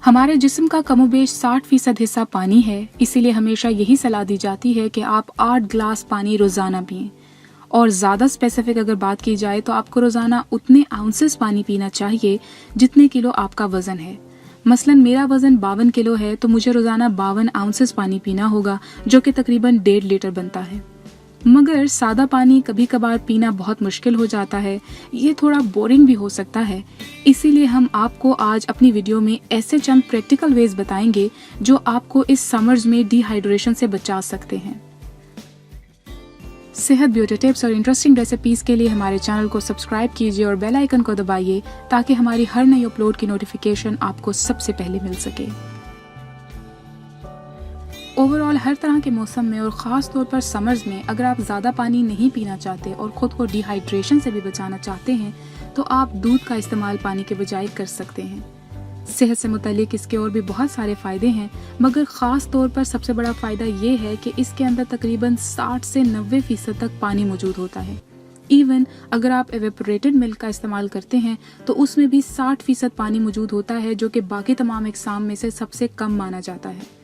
हमारे जिस्म का कमोबेश 60% हिस्सा पानी है, इसीलिए हमेशा यही सलाह दी जाती है कि आप 8 गिलास पानी रोज़ाना पिएं। और ज़्यादा स्पेसिफिक अगर बात की जाए तो आपको रोज़ाना उतने आउंसेस पानी पीना चाहिए जितने किलो आपका वज़न है। मसलन मेरा वज़न 52 किलो है तो मुझे रोज़ाना 52 आउंसेस पानी पीना होगा, जो कि तकरीबन 1.5 लीटर बनता है। मगर सादा पानी कभी कभार पीना बहुत मुश्किल हो जाता है, ये थोड़ा बोरिंग भी हो सकता है। इसीलिए हम आपको आज अपनी वीडियो में ऐसे चंद प्रैक्टिकल वेज बताएंगे जो आपको इस समर्स में डिहाइड्रेशन से बचा सकते हैं। सेहत, ब्यूटी टिप्स और इंटरेस्टिंग रेसिपीज के लिए हमारे चैनल को सब्सक्राइब कीजिए और बेल आइकन को दबाइए ताकि हमारी हर नई अपलोड की नोटिफिकेशन आपको सबसे पहले मिल सके। ओवरऑल हर तरह के मौसम में और ख़ास तौर पर समर्स में अगर आप ज़्यादा पानी नहीं पीना चाहते और ख़ुद को डिहाइड्रेशन से भी बचाना चाहते हैं तो आप दूध का इस्तेमाल पानी के बजाय कर सकते हैं। सेहत से मुतालिक इसके और भी बहुत सारे फ़ायदे हैं, मगर ख़ास तौर पर सबसे बड़ा फ़ायदा ये है कि इसके अंदर तकरीबन 60 से 90% तक पानी मौजूद होता है। इवन अगर आप एवेपोरेटेड मिल्क का इस्तेमाल करते हैं तो उसमें भी 60% पानी मौजूद होता है, जो कि बाकी तमाम इकसाम में से सबसे कम माना जाता है।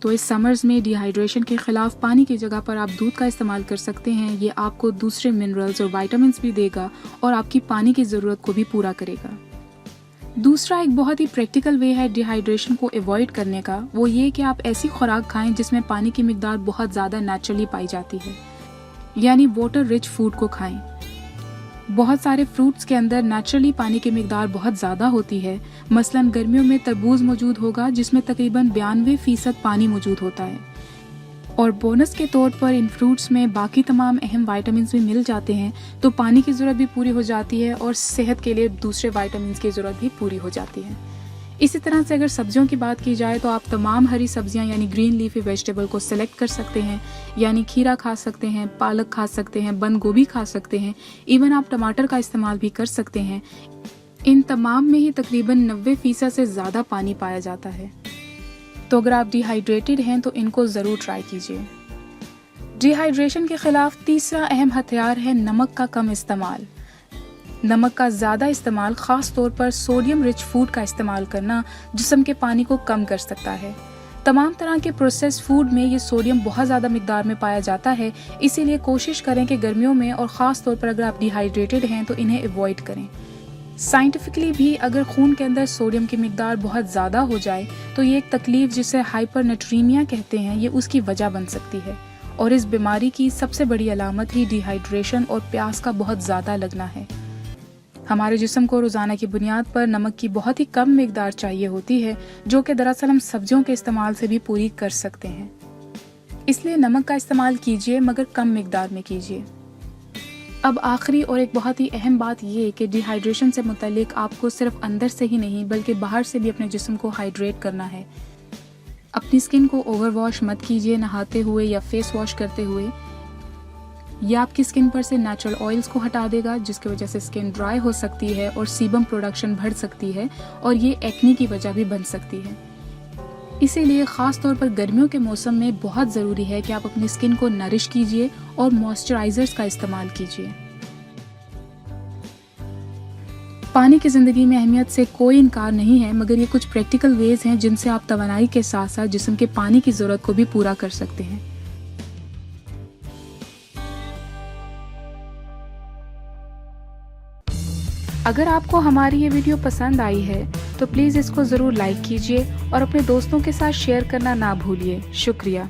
तो इस समर्स में डिहाइड्रेशन के खिलाफ पानी की जगह पर आप दूध का इस्तेमाल कर सकते हैं। ये आपको दूसरे मिनरल्स और विटामिन्स भी देगा और आपकी पानी की ज़रूरत को भी पूरा करेगा। दूसरा एक बहुत ही प्रैक्टिकल वे है डिहाइड्रेशन को अवॉइड करने का, वो ये कि आप ऐसी खुराक खाएं जिसमें पानी की मिकदार बहुत ज़्यादा नेचुरली पाई जाती है, यानी वाटर रिच फूड को खाएं। बहुत सारे फ्रूट्स के अंदर नेचुरली पानी की मिकदार बहुत ज़्यादा होती है। मसलन गर्मियों में तरबूज मौजूद होगा जिसमें तकरीबन 92% पानी मौजूद होता है, और बोनस के तौर पर इन फ्रूट्स में बाकी तमाम अहम विटामिन्स भी मिल जाते हैं, तो पानी की ज़रूरत भी पूरी हो जाती है और सेहत के लिए दूसरे विटामिन्स की ज़रूरत भी पूरी हो जाती है। इसी तरह से अगर सब्जियों की बात की जाए तो आप तमाम हरी सब्जियां यानी ग्रीन लीफी वेजिटेबल को सिलेक्ट कर सकते हैं, यानी खीरा खा सकते हैं, पालक खा सकते हैं, बंद गोभी खा सकते हैं, इवन आप टमाटर का इस्तेमाल भी कर सकते हैं। इन तमाम में ही तकरीबन 90% से ज़्यादा पानी पाया जाता है। तो अगर आप डिहाइड्रेटेड हैं तो इनको ज़रूर ट्राई कीजिए। डिहाइड्रेशन के खिलाफ तीसरा अहम हथियार है नमक का कम इस्तेमाल। नमक का ज़्यादा इस्तेमाल, ख़ास तौर पर सोडियम रिच फूड का इस्तेमाल करना, जिस्म के पानी को कम कर सकता है। तमाम तरह के प्रोसेस्ड फूड में ये सोडियम बहुत ज़्यादा मिकदार में पाया जाता है, इसीलिए कोशिश करें कि गर्मियों में और ख़ास तौर पर अगर आप डिहाइड्रेटेड हैं तो इन्हें अवॉइड करें। साइंटिफिकली भी अगर खून के अंदर सोडियम की मिकदार बहुत ज़्यादा हो जाए तो ये एक तकलीफ जिसे हाइपरनेट्रीमिया कहते हैं, ये उसकी वजह बन सकती है, और इस बीमारी की सबसे बड़ी अलामत ही डिहाइड्रेशन और प्यास का बहुत ज़्यादा लगना है। हमारे जिस्म को रोज़ाना की बुनियाद पर नमक की बहुत ही कम मिकदार चाहिए होती है, जो कि दरअसल हम सब्जियों के इस्तेमाल से भी पूरी कर सकते हैं। इसलिए नमक का इस्तेमाल कीजिए, मगर कम मिकदार में कीजिए। अब आखिरी और एक बहुत ही अहम बात ये कि डिहाइड्रेशन से मुतालिक आपको सिर्फ अंदर से ही नहीं बल्कि बाहर से भी अपने जिस्म को हाइड्रेट करना है। अपनी स्किन को ओवर वॉश मत कीजिए नहाते हुए या फेस वॉश करते हुए। यह आपकी स्किन पर से नेचुरल ऑयल्स को हटा देगा, जिसकी वजह से स्किन ड्राई हो सकती है और सीबम प्रोडक्शन बढ़ सकती है, और ये एक्ने की वजह भी बन सकती है। इसीलिए ख़ास तौर पर गर्मियों के मौसम में बहुत ज़रूरी है कि आप अपनी स्किन को नरिश कीजिए और मॉइस्चराइजर्स का इस्तेमाल कीजिए। पानी की ज़िंदगी में अहमियत से कोई इनकार नहीं है, मगर ये कुछ प्रैक्टिकल वेज हैं जिनसे आप तवानाई के साथ साथ जिस्म के पानी की ज़रूरत को भी पूरा कर सकते हैं। अगर आपको हमारी ये वीडियो पसंद आई है तो प्लीज़ इसको ज़रूर लाइक कीजिए और अपने दोस्तों के साथ शेयर करना ना भूलिए। शुक्रिया।